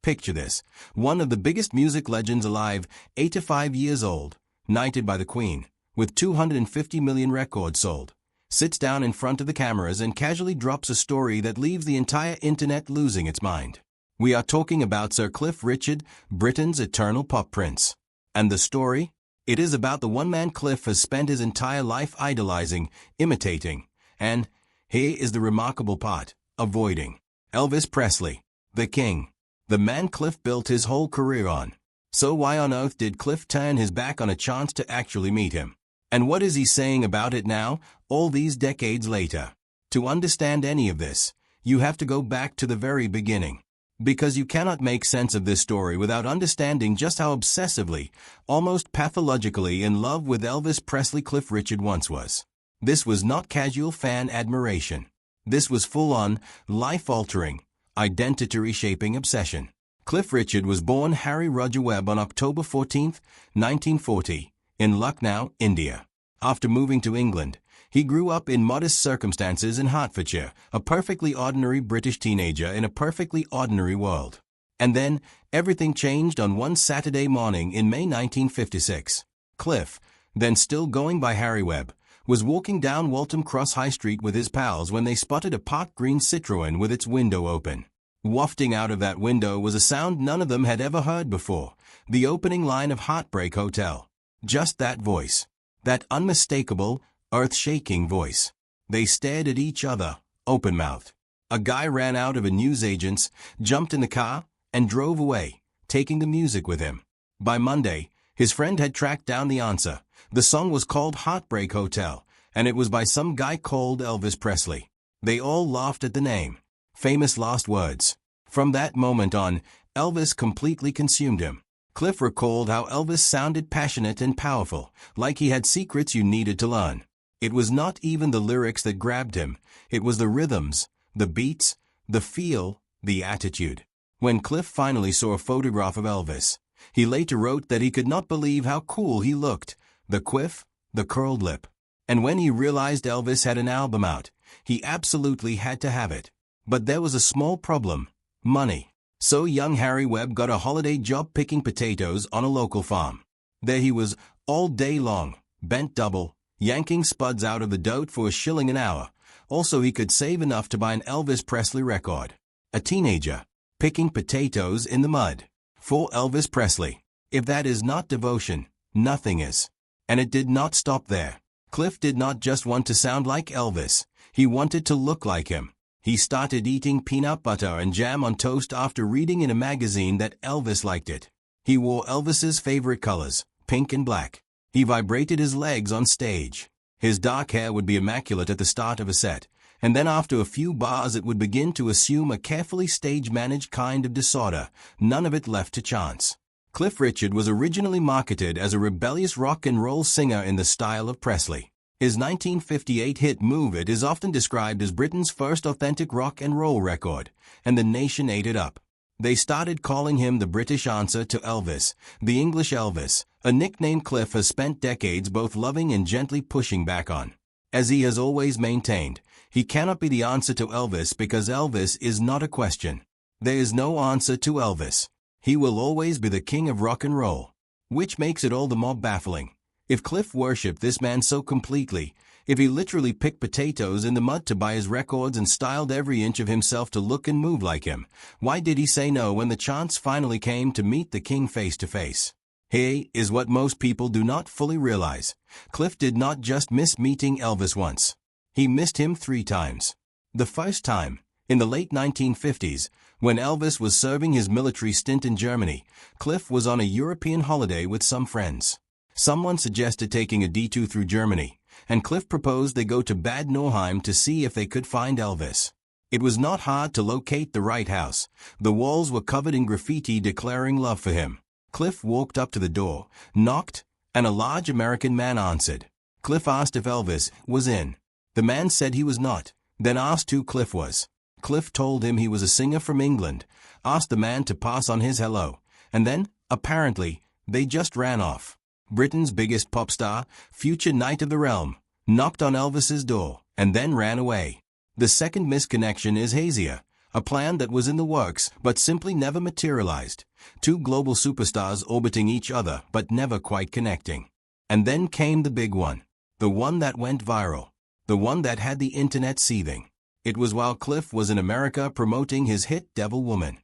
Picture this. One of the biggest music legends alive, 85 years old, knighted by the Queen, with 250 million records sold, sits down in front of the cameras and casually drops a story that leaves the entire internet losing its mind. We are talking about Sir Cliff Richard, Britain's eternal pop prince. And the story? It is about the one man Cliff has spent his entire life idolizing, imitating, and, here is the remarkable part, avoiding. Elvis Presley, the king. The man Cliff built his whole career on. So why on earth did Cliff turn his back on a chance to actually meet him? And what is he saying about it now, all these decades later? To understand any of this, you have to go back to the very beginning. Because you cannot make sense of this story without understanding just how obsessively, almost pathologically in love with Elvis Presley Cliff Richard once was. This was not casual fan admiration. This was full-on, life-altering, identity-reshaping obsession. Cliff Richard was born Harry Roger Webb on October 14, 1940, in Lucknow, India. After moving to England, he grew up in modest circumstances in Hertfordshire, a perfectly ordinary British teenager in a perfectly ordinary world. And then, everything changed on one Saturday morning in May 1956. Cliff, then still going by Harry Webb, was walking down Waltham Cross High Street with his pals when they spotted a pot green Citroën with its window open. Wafting out of that window was a sound none of them had ever heard before, the opening line of Heartbreak Hotel. Just that voice. That unmistakable, earth-shaking voice. They stared at each other, open-mouthed. A guy ran out of a newsagent's, jumped in the car, and drove away, taking the music with him. By Monday, his friend had tracked down the answer. The song was called Heartbreak Hotel, and it was by some guy called Elvis Presley. They all laughed at the name. Famous last words. From that moment on, Elvis completely consumed him. Cliff recalled how Elvis sounded passionate and powerful, like he had secrets you needed to learn. It was not even the lyrics that grabbed him, it was the rhythms, the beats, the feel, the attitude. When Cliff finally saw a photograph of Elvis, he later wrote that he could not believe how cool he looked, the quiff, the curled lip. And when he realized Elvis had an album out, he absolutely had to have it. But there was a small problem: money. So young Harry Webb got a holiday job picking potatoes on a local farm. There he was, all day long, bent double, yanking spuds out of the dirt for $1 an hour. Also he could save enough to buy an Elvis Presley record. A teenager, picking potatoes in the mud. For Elvis Presley. If that is not devotion, nothing is. And it did not stop there. Cliff did not just want to sound like Elvis, he wanted to look like him. He started eating peanut butter and jam on toast after reading in a magazine that Elvis liked it. He wore Elvis's favorite colors, pink and black. He vibrated his legs on stage. His dark hair would be immaculate at the start of a set, and then after a few bars it would begin to assume a carefully stage-managed kind of disorder, none of it left to chance. Cliff Richard was originally marketed as a rebellious rock and roll singer in the style of Presley. His 1958 hit Move It is often described as Britain's first authentic rock and roll record, and the nation ate it up. They started calling him the British answer to Elvis, the English Elvis, a nickname Cliff has spent decades both loving and gently pushing back on. As he has always maintained, he cannot be the answer to Elvis because Elvis is not a question. There is no answer to Elvis. He will always be the king of rock and roll. Which makes it all the more baffling. If Cliff worshipped this man so completely, if he literally picked potatoes in the mud to buy his records and styled every inch of himself to look and move like him, why did he say no when the chance finally came to meet the king face to face? Here is what most people do not fully realize. Cliff did not just miss meeting Elvis once. He missed him 3 times. The first time, in the late 1950s, when Elvis was serving his military stint in Germany, Cliff was on a European holiday with some friends. Someone suggested taking a detour through Germany, and Cliff proposed they go to Bad Nauheim to see if they could find Elvis. It was not hard to locate the right house. The walls were covered in graffiti declaring love for him. Cliff walked up to the door, knocked, and a large American man answered. Cliff asked if Elvis was in. The man said he was not, then asked who Cliff was. Cliff told him he was a singer from England, asked the man to pass on his hello, and then, apparently, they just ran off. Britain's biggest pop star, future Knight of the Realm, knocked on Elvis's door, and then ran away. The second misconnection is hazier. a plan that was in the works but simply never materialized. Two global superstars orbiting each other but never quite connecting. And then came the big one. The one that went viral. The one that had the internet seething. It was while Cliff was in America promoting his hit Devil Woman.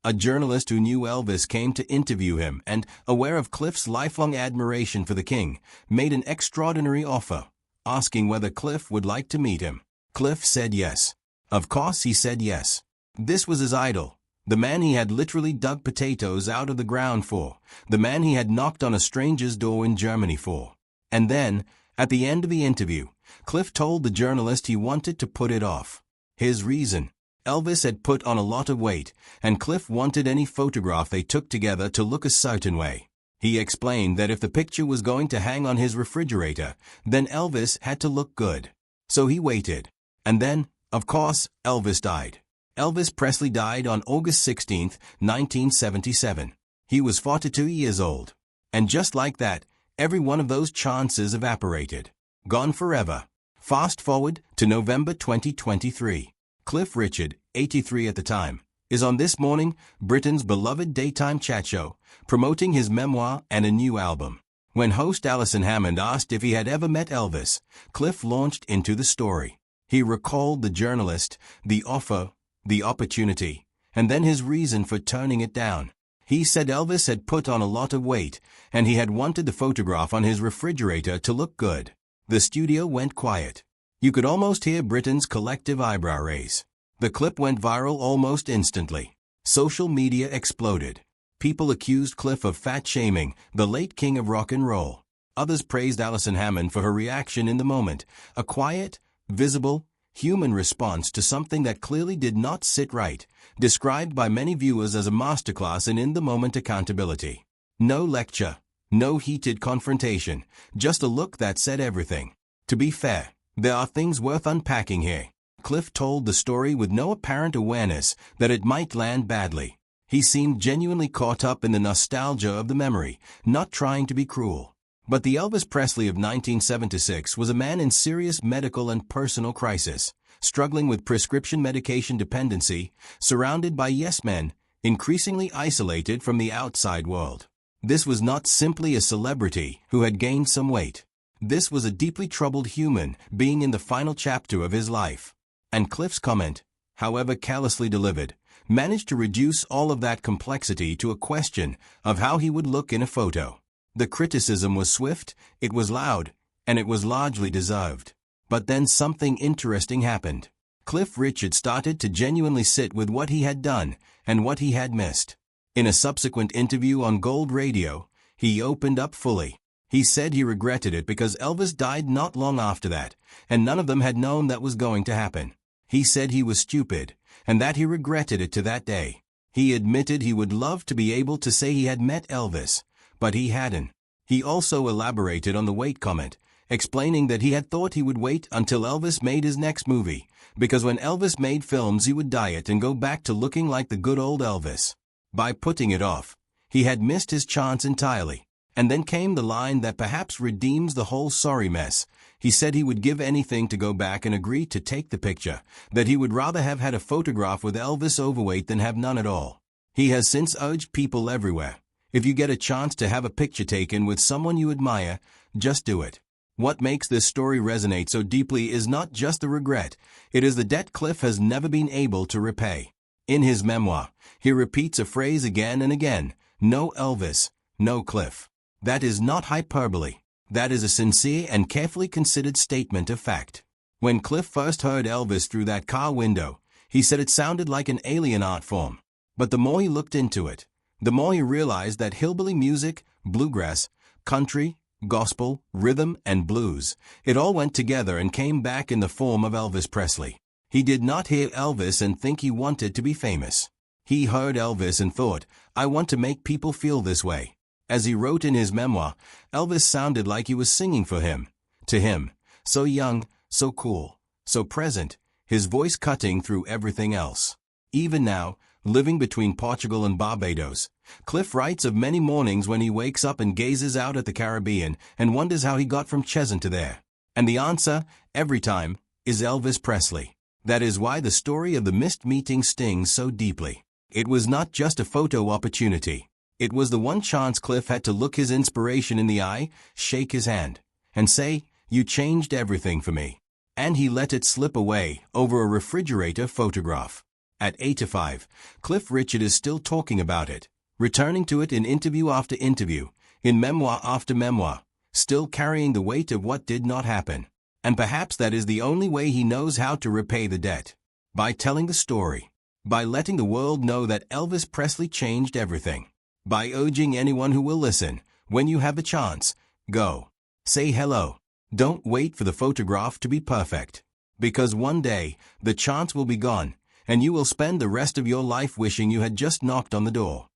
A journalist who knew Elvis came to interview him and, aware of Cliff's lifelong admiration for the king, made an extraordinary offer, asking whether Cliff would like to meet him. Cliff said yes. Of course he said yes. This was his idol, the man he had literally dug potatoes out of the ground for, the man he had knocked on a stranger's door in Germany for. And then, at the end of the interview, Cliff told the journalist he wanted to put it off. His reason: Elvis had put on a lot of weight, and Cliff wanted any photograph they took together to look a certain way. He explained that if the picture was going to hang on his refrigerator, then Elvis had to look good. So he waited. And then, of course, Elvis died. Elvis Presley died on August 16, 1977. He was 42 years old. And just like that, every one of those chances evaporated. Gone forever. Fast forward to November 2023. Cliff Richard, 83 at the time, is on This Morning, Britain's beloved daytime chat show, promoting his memoir and a new album. When host Alison Hammond asked if he had ever met Elvis, Cliff launched into the story. He recalled the journalist, the offer, the opportunity, and then his reason for turning it down. He said Elvis had put on a lot of weight, and he had wanted the photograph on his refrigerator to look good. The studio went quiet. You could almost hear Britain's collective eyebrow raise. The clip went viral almost instantly. Social media exploded. People accused Cliff of fat-shaming the late king of rock and roll. Others praised Alison Hammond for her reaction in the moment, a quiet, visible, human response to something that clearly did not sit right, described by many viewers as a masterclass in in-the-moment accountability. No lecture, no heated confrontation, just a look that said everything. To be fair, there are things worth unpacking here. Cliff told the story with no apparent awareness that it might land badly. He seemed genuinely caught up in the nostalgia of the memory, not trying to be cruel. But the Elvis Presley of 1976 was a man in serious medical and personal crisis, struggling with prescription medication dependency, surrounded by yes-men, increasingly isolated from the outside world. This was not simply a celebrity who had gained some weight. This was a deeply troubled human being in the final chapter of his life. And Cliff's comment, however callously delivered, managed to reduce all of that complexity to a question of how he would look in a photo. The criticism was swift, it was loud, and it was largely deserved. But then something interesting happened. Cliff Richard started to genuinely sit with what he had done and what he had missed. In a subsequent interview on Gold Radio, he opened up fully. He said he regretted it because Elvis died not long after that, and none of them had known that was going to happen. He said he was stupid, and that he regretted it to that day. He admitted he would love to be able to say he had met Elvis, but he hadn't. He also elaborated on the weight comment, explaining that he had thought he would wait until Elvis made his next movie, because when Elvis made films he would diet and go back to looking like the good old Elvis. By putting it off, he had missed his chance entirely. And then came the line that perhaps redeems the whole sorry mess. He said he would give anything to go back and agree to take the picture, that he would rather have had a photograph with Elvis overweight than have none at all. He has since urged people everywhere, if you get a chance to have a picture taken with someone you admire, just do it. What makes this story resonate so deeply is not just the regret, it is the debt Cliff has never been able to repay. In his memoir, he repeats a phrase again and again, no Elvis, no Cliff. That is not hyperbole. That is a sincere and carefully considered statement of fact. When Cliff first heard Elvis through that car window, he said it sounded like an alien art form. But the more he looked into it, the more he realized that hillbilly music, bluegrass, country, gospel, rhythm, and blues, it all went together and came back in the form of Elvis Presley. He did not hear Elvis and think he wanted to be famous. He heard Elvis and thought, I want to make people feel this way. As he wrote in his memoir, Elvis sounded like he was singing for him, to him, so young, so cool, so present, his voice cutting through everything else. Even now, living between Portugal and Barbados, Cliff writes of many mornings when he wakes up and gazes out at the Caribbean and wonders how he got from Cheshunt to there. And the answer, every time, is Elvis Presley. That is why the story of the missed meeting stings so deeply. It was not just a photo opportunity. It was the one chance Cliff had to look his inspiration in the eye, shake his hand, and say, "You changed everything for me." And he let it slip away over a refrigerator photograph. At 85, Cliff Richard is still talking about it, returning to it in interview after interview, in memoir after memoir, still carrying the weight of what did not happen. And perhaps that is the only way he knows how to repay the debt. By telling the story. By letting the world know that Elvis Presley changed everything. By urging anyone who will listen, when you have a chance, go. Say hello. Don't wait for the photograph to be perfect. Because one day, the chance will be gone, and you will spend the rest of your life wishing you had just knocked on the door.